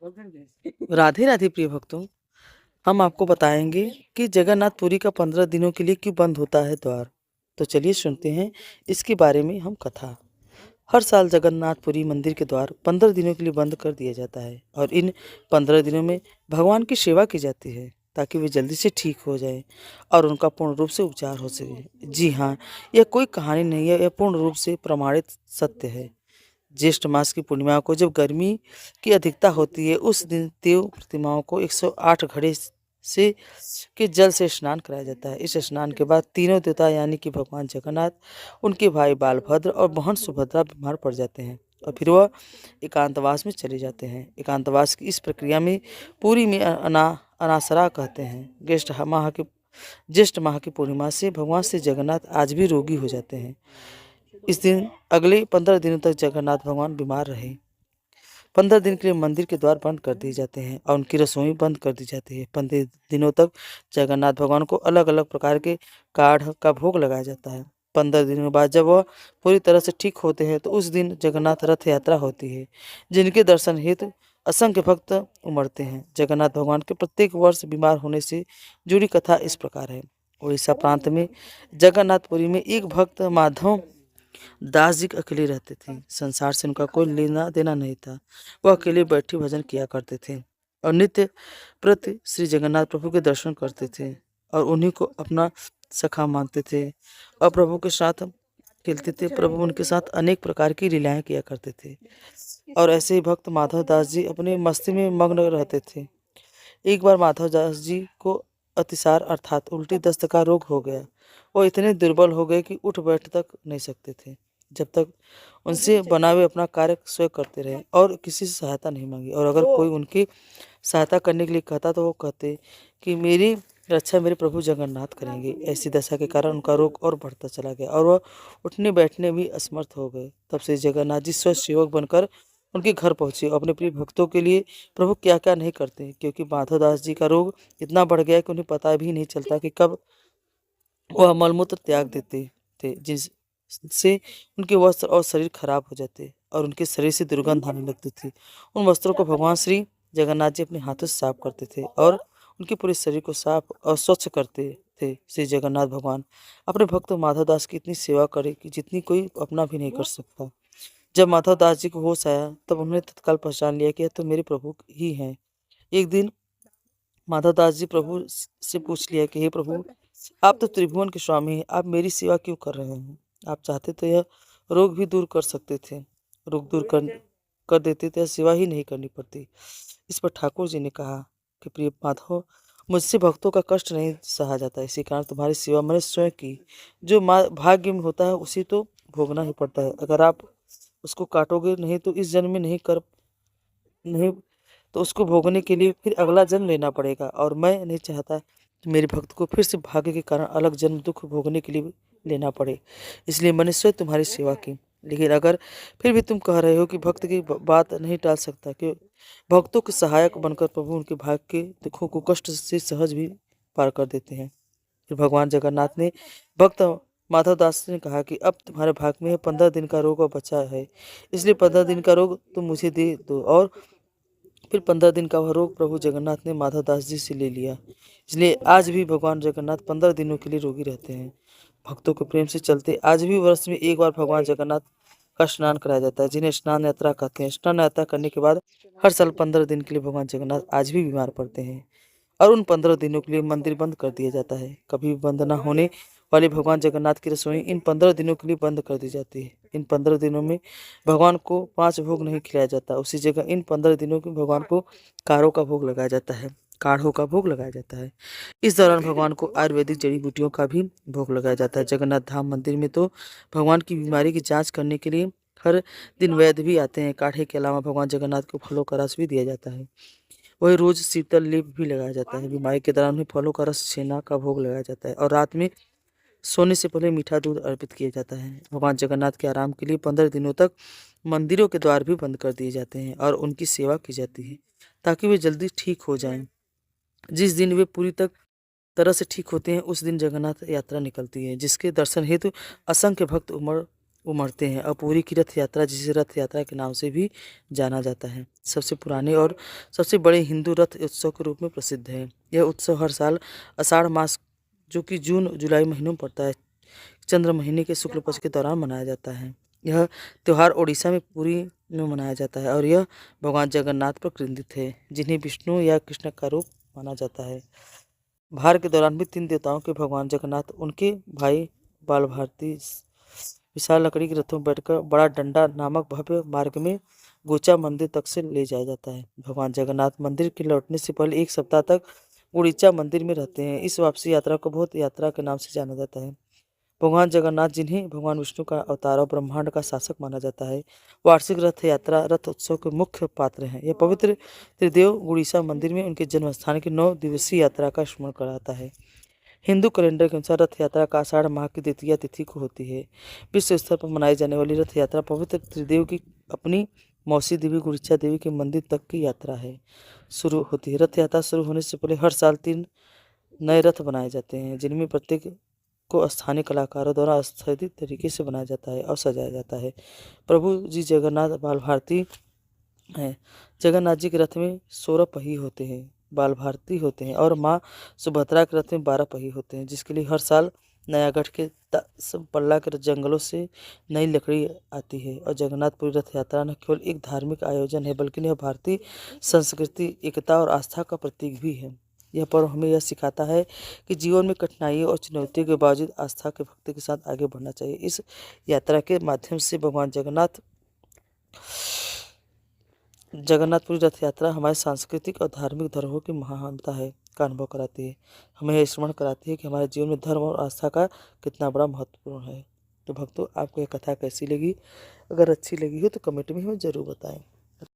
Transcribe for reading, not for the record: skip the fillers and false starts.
राधे राधे प्रिय भक्तों, हम आपको बताएंगे कि जगन्नाथपुरी का 15 दिनों के लिए क्यों बंद होता है द्वार। तो चलिए सुनते हैं इसके बारे में हम कथा। हर साल जगन्नाथपुरी मंदिर के द्वार 15 दिनों के लिए बंद कर दिया जाता है और इन 15 दिनों में भगवान की सेवा की जाती है ताकि वे जल्दी से ठीक हो जाएं और उनका पूर्ण रूप से उपचार हो सके। जी हाँ, यह कोई कहानी नहीं है, यह पूर्ण रूप से प्रमाणित सत्य है। ज्येष्ठ मास की पूर्णिमा को जब गर्मी की अधिकता होती है, उस दिन देव प्रतिमाओं को 108 घड़े से के जल से स्नान कराया जाता है। इस स्नान के बाद तीनों देवता यानी कि भगवान जगन्नाथ, उनके भाई बालभद्र और बहन सुभद्रा बीमार पड़ जाते हैं और फिर वह एकांतवास में चले जाते हैं। एकांतवास की इस प्रक्रिया में पूरी में अनासरा कहते हैं। ज्येष्ठ माह की पूर्णिमा से भगवान श्री जगन्नाथ आज भी रोगी हो जाते हैं। इस दिन अगले 15 दिनों तक जगन्नाथ भगवान बीमार रहे। 15 दिन के लिए मंदिर के द्वार बंद कर दिए जाते हैं और उनकी रसोई बंद कर दी जाती है। 15 दिनों तक जगन्नाथ भगवान को अलग अलग प्रकार के काढ़ का भोग लगाया जाता है। 15 दिनों बाद जब वह पूरी तरह से ठीक होते हैं तो उस दिन जगन्नाथ रथ यात्रा होती है, जिनके दर्शन हेतु असंख्य भक्त उमड़ते हैं। जगन्नाथ भगवान के प्रत्येक वर्ष बीमार होने से जुड़ी कथा इस प्रकार है। उड़ीसा प्रांत में जगन्नाथपुरी में एक भक्त माधव दास जी अकेले रहते थे। संसार से उनका कोई लेना देना नहीं था। वह अकेले बैठे भजन किया करते थे और नित्य प्रति श्री जगन्नाथ प्रभु के दर्शन करते थे और उन्हीं को अपना सखा मानते थे और प्रभु के साथ खेलते थे। प्रभु उनके साथ अनेक प्रकार की लीलाएं किया करते थे और ऐसे ही भक्त माधव दास जी अपने मस्ती में मग्न रहते थे। एक बार माधव दास जी को अतिसार अर्थात उल्टी दस्त का रोग हो गया। वो इतने दुर्बल हो गए कि उठ बैठ तक नहीं सकते थे। जब तक उनसे बना हुए अपना कार्य स्वयं करते रहे और किसी से सहायता नहीं मांगी, और अगर कोई उनकी सहायता करने के लिए कहता तो वो कहते कि मेरी रक्षा मेरे प्रभु जगन्नाथ करेंगे। ऐसी दशा के कारण उनका रोग और बढ़ता चला गया और वह उठने बैठने भी असमर्थ हो गए। तब से जगन्नाथ जी स्वयं सेवक बनकर उनके घर पहुंचे और अपने प्रिय भक्तों के लिए प्रभु क्या क्या नहीं करते हैं, क्योंकि माधव दास जी का रोग इतना बढ़ गया कि उन्हें पता भी नहीं चलता कि कब वह मलमूत्र त्याग देते थे, जिससे उनके वस्त्र और शरीर खराब हो जाते और उनके शरीर से दुर्गंध आने लगती थी। उन वस्त्रों को भगवान श्री जगन्नाथ जी अपने हाथों से साफ करते थे और उनके पूरे शरीर को साफ और स्वच्छ करते थे। श्री जगन्नाथ भगवान अपने भक्त माधव दास की इतनी सेवा करे कि जितनी कोई अपना भी नहीं कर सकता। जब माधव दास जी को होश आया तब उन्होंने तत्काल पहचान लिया कि यह तो मेरे प्रभु ही हैं। एक दिन माधव दास जी प्रभु से पूछ लिया कि हे प्रभु, आप तो त्रिभुवन के स्वामी हैं, आप मेरी सेवा क्यों कर रहे हैं? आप चाहते तो यह रोग भी दूर कर सकते थे, रोग दूर कर देते तो यह सेवा ही नहीं करनी पड़ती। इस पर ठाकुर जी ने कहा कि प्रिय माधव, मुझसे भक्तों का कष्ट नहीं सहा जाता, इसी कारण तुम्हारी सेवा मैंने स्वयं की। जो भाग्य में होता है उसी तो भोगना ही पड़ता है। अगर आप उसको काटोगे नहीं तो इस जन्म में नहीं तो उसको भोगने के लिए फिर अगला जन्म लेना पड़ेगा, और मैं नहीं चाहता कि मेरे भक्त को फिर से भाग्य के कारण अलग जन्म दुख भोगने के लिए लेना पड़े। इसलिए मैंने स्वयं तुम्हारी सेवा की। लेकिन अगर फिर भी तुम कह रहे हो कि भक्त की बात नहीं टाल सकता, कि भक्तों के सहायक बनकर प्रभु उनके भाग्य के दुखों को कष्ट से सहज भी पार कर देते हैं। फिर भगवान जगन्नाथ ने भक्त माधव दास ने कहा कि अब तुम्हारे भाग में 15 दिन का रोग और बचा है, इसलिए 15 दिन का रोग तुम मुझे दे दो। और फिर 15 दिन का वह रोग प्रभु जगन्नाथ ने माधव दास जी से ले लिया। इसलिए आज भी भगवान जगन्नाथ 15 दिनों के लिए रोगी रहते हैं। भक्तों के प्रेम से चलते आज भी वर्ष में एक बार भगवान जगन्नाथ का स्नान कराया जाता है, जिन्हें स्नान यात्रा कहते हैं। स्नान यात्रा करने के बाद हर साल 15 दिन के लिए भगवान जगन्नाथ आज भी बीमार पड़ते हैं और उन 15 दिनों के लिए मंदिर बंद कर दिया जाता है। कभी भी बंद न होने वाली भगवान जगन्नाथ की रसोई इन 15 दिनों के लिए बंद कर दी जाती है। इन 15 दिनों में भगवान को 5 भोग नहीं खिलाया जाता। उसी जगह इन 15 दिनों में भगवान को काढ़ों का भोग लगाया जाता है, काढ़ों का भोग लगाया जाता है। इस दौरान भगवान को आयुर्वेदिक जड़ी बूटियों का भी भोग लगाया जाता है। जगन्नाथ धाम मंदिर में तो भगवान की बीमारी की जांच करने के लिए हर दिन वैद्य भी आते हैं। काढ़े के अलावा भगवान जगन्नाथ को फलों का रस भी दिया जाता है। वही रोज शीतल लेप भी लगाया जाता है। बीमारी के दौरान उन्हें फलों का रस, छेना का भोग लगाया जाता है और रात में सोने से पहले मीठा दूध अर्पित किया जाता है। भगवान जगन्नाथ के आराम के लिए 15 दिनों तक मंदिरों के द्वार भी बंद कर दिए जाते हैं और उनकी सेवा की जाती है ताकि वे जल्दी ठीक हो जाएं। जिस दिन वे पूरी तरह से ठीक होते हैं उस दिन जगन्नाथ यात्रा निकलती है, जिसके दर्शन हेतु असंख्य भक्त उमड़ते हैं और पुरी की रथ यात्रा, जिसे रथ यात्रा के नाम से भी जाना जाता है, सबसे पुराने और सबसे बड़े हिंदू रथ उत्सव के रूप में प्रसिद्ध है। यह उत्सव हर साल आषाढ़ मास, जो कि जून जुलाई महीनों में पड़ता है, चंद्र महीने के शुक्ल पक्ष के दौरान मनाया जाता है। यह त्यौहार ओडिशा में पुरी में मनाया जाता है और यह भगवान जगन्नाथ पर केंद्रित है, जिन्हें विष्णु या कृष्ण का रूप माना जाता है। भार के दौरान भी 3 देवताओं के भगवान जगन्नाथ, उनके भाई बालभारती विशाल लकड़ी के रथों में बैठकर बड़ा डंडा नामक भव्य मार्ग में गुचा मंदिर तक से ले जाया जाता है। भगवान जगन्नाथ मंदिर के लौटने से पहले 1 सप्ताह तक गुड़ीचा मंदिर में रहते हैं। इस वापसी यात्रा को बहुत यात्रा के नाम से जाना जाता है। भगवान जगन्नाथ, जिन्हें भगवान विष्णु का अवतार और ब्रह्मांड का शासक माना जाता है, वार्षिक रथ यात्रा रथ उत्सव के मुख्य पात्र हैं। यह पवित्र त्रिदेव उड़ीसा मंदिर में उनके जन्म स्थान की 9 दिवसीय यात्रा का स्मरण कराता है। हिंदू कैलेंडर के अनुसार रथ यात्रा का आषाढ़ माह की द्वितीया तिथि को होती है। विश्व स्तर पर मनाई जाने वाली रथ यात्रा पवित्र त्रिदेव की अपनी मौसी देवी गुड़ीचा देवी के मंदिर तक की यात्रा है शुरू होती है। रथ यात्रा शुरू होने से पहले हर साल 3 नए रथ बनाए जाते हैं, जिनमें प्रत्येक को स्थानीय कलाकारों द्वारा अस्थायी तरीके से बनाया जाता है और सजाया जाता है। प्रभु जी जगन्नाथ बाल भारती हैं। जगन्नाथ जी के रथ में 16 पहिए होते हैं, बाल भारती होते हैं, और माँ सुभद्रा के रथ में 12 पहिए होते हैं, जिसके लिए हर साल नयागढ़ के पल्ला के जंगलों से नई लकड़ी आती है। और जगन्नाथपुरी रथ यात्रा न केवल एक धार्मिक आयोजन है, बल्कि यह भारतीय संस्कृति, एकता और आस्था का प्रतीक भी है। यह पर्व हमें यह सिखाता है कि जीवन में कठिनाइयों और चुनौतियों के बावजूद आस्था के भक्ति के साथ आगे बढ़ना चाहिए। इस यात्रा के माध्यम से भगवान जगन्नाथपुरी रथ यात्रा हमारे सांस्कृतिक और धार्मिक धरोहर की महानता है का अनुभव कराती है। हमें यह स्मरण कराती है कि हमारे जीवन में धर्म और आस्था का कितना बड़ा महत्वपूर्ण है। तो भक्तों, आपको यह कथा कैसी लगी? अगर अच्छी लगी हो तो कमेंट में हमें ज़रूर बताएं।